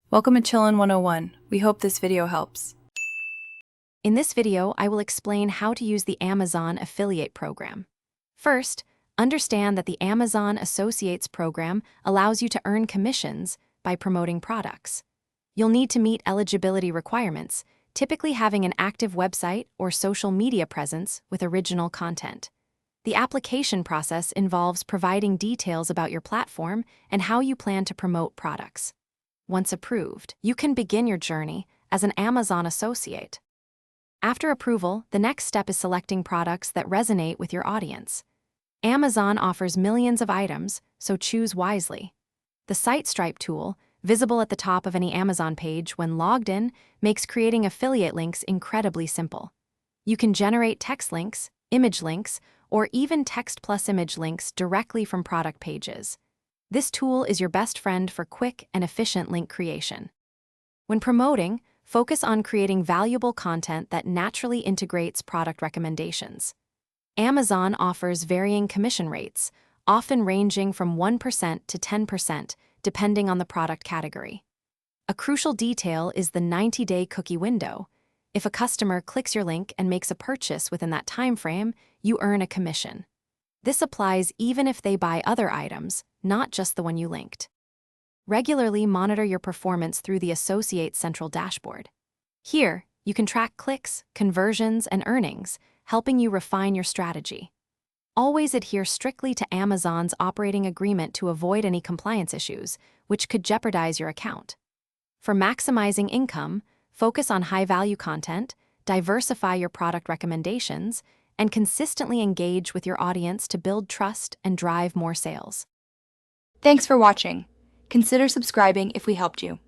Welcome to Chillin' 101. We hope this video helps. In this video, I will explain how to use the Amazon Affiliate Program. First, understand that the Amazon Associates Program allows you to earn commissions by promoting products. You'll need to meet eligibility requirements, typically having an active website or social media presence with original content. The application process involves providing details about your platform and how you plan to promote products. Once approved, you can begin your journey as an Amazon associate. After approval, the next step is selecting products that resonate with your audience. Amazon offers millions of items, so choose wisely. The SiteStripe tool, visible at the top of any Amazon page when logged in, makes creating affiliate links incredibly simple. You can generate text links, image links, or even text plus image links directly from product pages. This tool is your best friend for quick and efficient link creation. When promoting, focus on creating valuable content that naturally integrates product recommendations. Amazon offers varying commission rates, often ranging from 1% to 10%, depending on the product category. A crucial detail is the 90-day cookie window. If a customer clicks your link and makes a purchase within that time frame, you earn a commission. This applies even if they buy other items, not just the one you linked. Regularly monitor your performance through the Associates Central Dashboard. Here, you can track clicks, conversions, and earnings, helping you refine your strategy. Always adhere strictly to Amazon's operating agreement to avoid any compliance issues, which could jeopardize your account. For maximizing income, focus on high-value content, diversify your product recommendations, and consistently engage with your audience to build trust and drive more sales. Thanks for watching. Consider subscribing if we helped you.